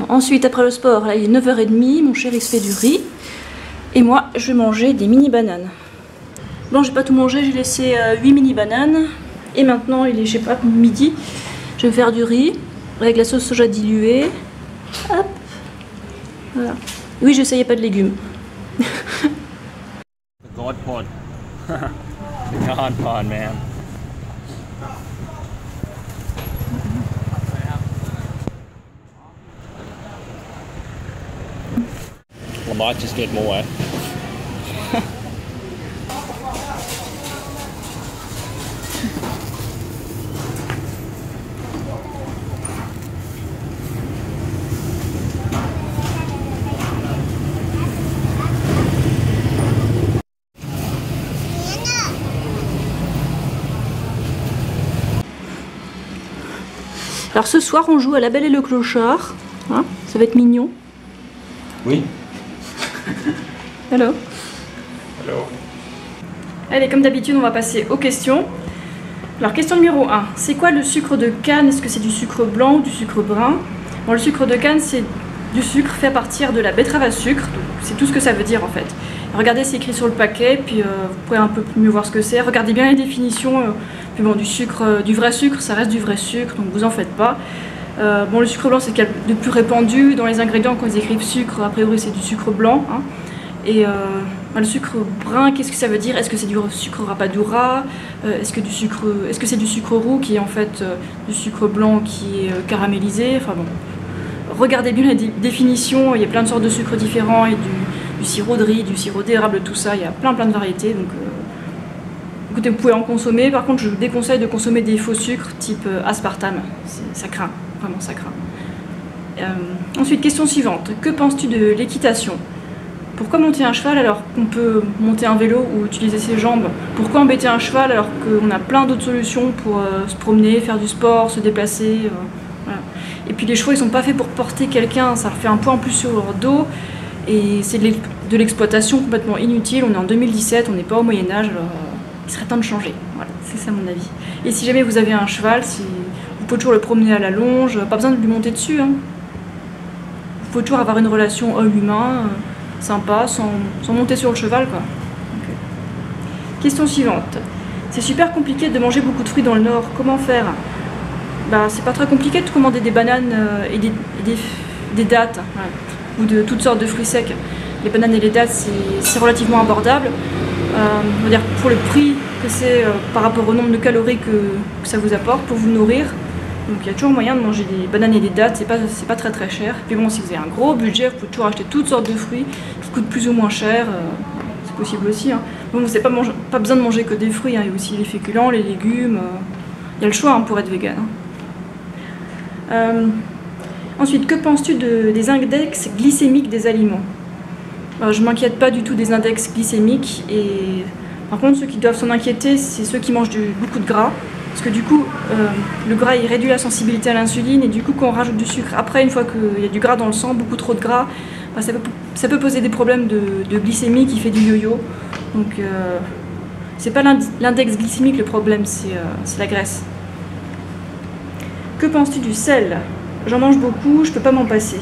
Ensuite, après le sport, là il est 9h30, mon chéri se fait du riz. Et moi, je vais manger des mini bananes. Bon, j'ai pas tout mangé, j'ai laissé 8 mini bananes. Et maintenant, il est, je sais pas, midi. Je vais me faire du riz avec la sauce soja diluée. Hop. Voilà. Oui, j'essayais pas de légumes. God pod. God pod, man. I might just get more. Alors ce soir, on joue à La Belle et le Clochard. Hein, ça va être mignon. Oui. Hello. Hello. Allez, comme d'habitude, on va passer aux questions. Alors, question numéro 1. C'est quoi le sucre de canne? Est-ce que c'est du sucre blanc ou du sucre brun? Bon, le sucre de canne, c'est du sucre fait à partir de la betterave à sucre. C'est tout ce que ça veut dire, en fait. Regardez, c'est écrit sur le paquet, puis vous pourrez un peu mieux voir ce que c'est. Regardez bien les définitions. Puis bon, du vrai sucre, ça reste du vrai sucre, donc vous en faites pas. Bon, le sucre blanc, c'est le plus répandu. Dans les ingrédients, quand ils écrivent sucre, a priori, c'est du sucre blanc. Hein. Et le sucre brun, qu'est-ce que ça veut dire? Est-ce que c'est du sucre rapadura? Est-ce que c'est du sucre roux qui est en fait du sucre blanc qui est caramélisé? Enfin bon, regardez bien la définition. Il y a plein de sortes de sucres différents et du sirop de riz, du sirop d'érable, tout ça. Il y a plein de variétés. Donc, écoutez, vous pouvez en consommer. Par contre, je vous déconseille de consommer des faux sucres type aspartame. Ça craint, vraiment ça craint. Ensuite, question suivante. Que penses-tu de l'équitation? Pourquoi monter un cheval alors qu'on peut monter un vélo ou utiliser ses jambes? Pourquoi embêter un cheval alors qu'on a plein d'autres solutions pour se promener, faire du sport, se déplacer voilà. Et puis les chevaux, ils sont pas faits pour porter quelqu'un, ça leur fait un poids en plus sur leur dos. Et c'est de l'exploitation complètement inutile. On est en 2017, on n'est pas au Moyen-Âge, alors il serait temps de changer. Voilà, c'est ça mon avis. Et si jamais vous avez un cheval, vous pouvez toujours le promener à la longe, pas besoin de lui monter dessus. Hein. Vous pouvez toujours avoir une relation homme-humain. Sympa, sans monter sur le cheval quoi. Okay. Question suivante. C'est super compliqué de manger beaucoup de fruits dans le nord, comment faire? Bah c'est pas très compliqué de commander des bananes et des dattes, ouais. Ou de toutes sortes de fruits secs. Les bananes et les dattes c'est relativement abordable. On va dire pour le prix que c'est par rapport au nombre de calories que ça vous apporte pour vous nourrir. Donc il y a toujours moyen de manger des bananes et des dattes, c'est pas très cher. Puis bon, si vous avez un gros budget, vous pouvez toujours acheter toutes sortes de fruits qui coûtent plus ou moins cher, c'est possible aussi. Hein. Bon, vous n'avez pas besoin de manger que des fruits, hein. Il y a aussi les féculents, les légumes, il y a le choix hein, pour être vegan. Hein. Ensuite, que penses-tu des index glycémiques des aliments? Alors, je ne m'inquiète pas du tout des index glycémiques, et par contre ceux qui doivent s'en inquiéter, c'est ceux qui mangent beaucoup de gras. Parce que du coup, le gras il réduit la sensibilité à l'insuline et du coup quand on rajoute du sucre, après une fois qu'il y a du gras dans le sang, beaucoup trop de gras, bah, ça peut poser des problèmes de glycémie qui fait du yo-yo. Donc c'est pas l'index glycémique le problème, c'est la graisse. Que penses-tu du sel? J'en mange beaucoup, je peux pas m'en passer.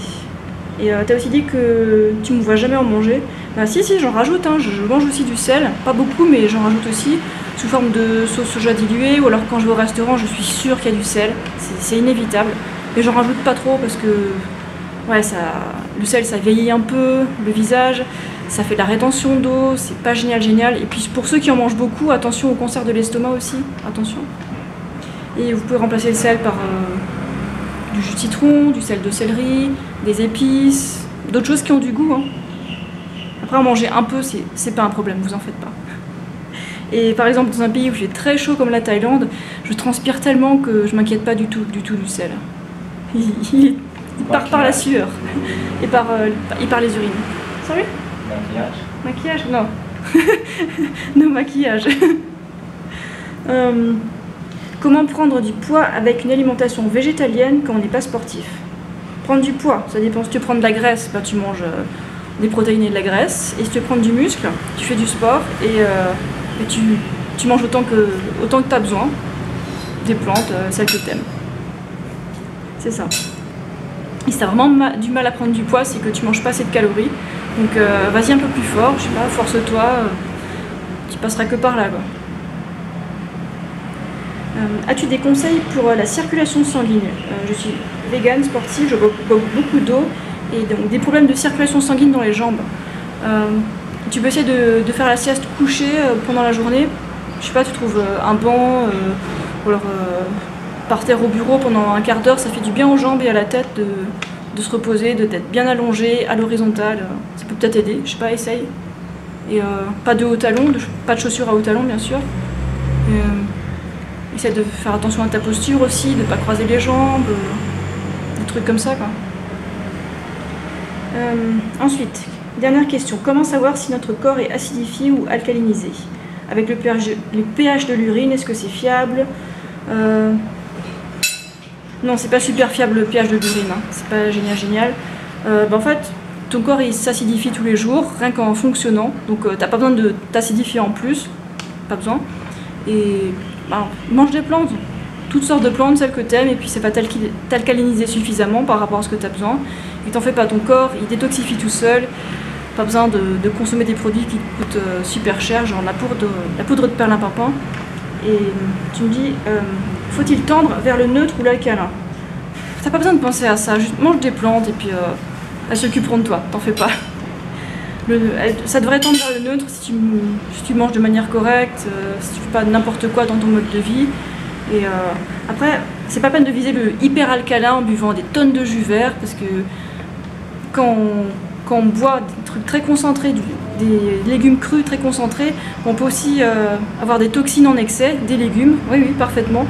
Et tu as aussi dit que tu me vois jamais en manger. Bah si, j'en rajoute, hein. Je mange aussi du sel, pas beaucoup mais j'en rajoute aussi. Sous forme de sauce soja diluée, ou alors quand je vais au restaurant, je suis sûre qu'il y a du sel, c'est inévitable. Mais j'en rajoute pas trop parce que ouais, le sel ça vieillit un peu le visage, ça fait de la rétention d'eau, c'est pas génial. Et puis pour ceux qui en mangent beaucoup, attention au cancer de l'estomac aussi, attention. Et vous pouvez remplacer le sel par du jus de citron, du sel de céleri, des épices, d'autres choses qui ont du goût. Hein. Après en manger un peu, c'est pas un problème, vous en faites pas. Et par exemple, dans un pays où il fait très chaud comme la Thaïlande, je transpire tellement que je m'inquiète pas du tout du sel. Il part par la sueur et par les urines. Sorry? Maquillage? Maquillage? Non. No maquillage. Comment prendre du poids avec une alimentation végétalienne quand on n'est pas sportif? Prendre du poids, ça dépend. Si tu prends de la graisse, bah, tu manges des protéines et de la graisse. Et si tu veux prendre du muscle, tu fais du sport et tu manges autant que tu as besoin. Des plantes, celles que tu aimes. C'est ça. Et si tu as vraiment du mal à prendre du poids, c'est que tu manges pas assez de calories. Donc vas-y un peu plus fort, je sais pas, force-toi, tu passeras que par là, quoi. As-tu des conseils pour la circulation sanguine? Je suis végane, sportive, je bois beaucoup d'eau et donc des problèmes de circulation sanguine dans les jambes. Tu peux essayer de faire la sieste couchée pendant la journée. Je sais pas, tu trouves un banc ou alors par terre au bureau pendant un quart d'heure, ça fait du bien aux jambes et à la tête de se reposer, d'être bien allongé à l'horizontale. Ça peut peut-être aider, je sais pas, essaye. Et pas de hauts talons, pas de chaussures à hauts talons bien sûr. Essaie de faire attention à ta posture aussi, de ne pas croiser les jambes, des trucs comme ça, quoi. Ensuite, dernière question. Comment savoir si notre corps est acidifié ou alcalinisé? Avec le pH de l'urine, est-ce que c'est fiable? Non, c'est pas super fiable le pH de l'urine, hein. C'est pas génial. En fait, ton corps il s'acidifie tous les jours, rien qu'en fonctionnant. Donc t'as pas besoin de t'acidifier en plus, pas besoin. Et alors, mange des plantes, toutes sortes de plantes, celles que tu aimes, et puis c'est pas t'alcaliniser suffisamment par rapport à ce que tu as besoin. Et t'en fais pas, ton corps, il détoxifie tout seul, pas besoin de consommer des produits qui coûtent super cher, genre la poudre de perlimpinpin. Et tu me dis, faut-il tendre vers le neutre ou l'alcalin? T'as pas besoin de penser à ça, juste mange des plantes et puis elles s'occuperont de toi, t'en fais pas. Ça devrait tendre vers le neutre si tu manges de manière correcte, si tu fais pas n'importe quoi dans ton mode de vie. Et après, c'est pas peine de viser le hyper alcalin en buvant des tonnes de jus vert, parce que quand on boit des trucs très concentrés, des légumes crus très concentrés, on peut aussi avoir des toxines en excès, des légumes, oui, parfaitement.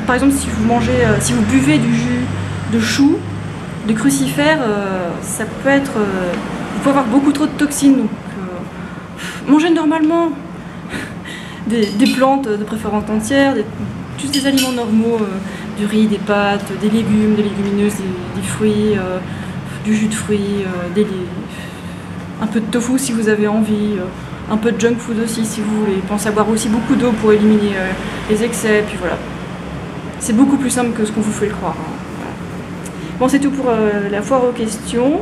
Par exemple, si vous buvez du jus de chou, de crucifères, ça peut être... vous pouvez avoir beaucoup trop de toxines, donc mangez normalement des plantes, de préférence entières, juste des aliments normaux, du riz, des pâtes, des légumes, des légumineuses, des fruits, du jus de fruits, un peu de tofu si vous avez envie, un peu de junk food aussi si vous voulez. Pensez à boire aussi beaucoup d'eau pour éliminer les excès, puis voilà. C'est beaucoup plus simple que ce qu'on vous fait le croire, hein. Voilà. Bon, c'est tout pour la foire aux questions.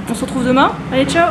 On se retrouve demain. Allez, ciao!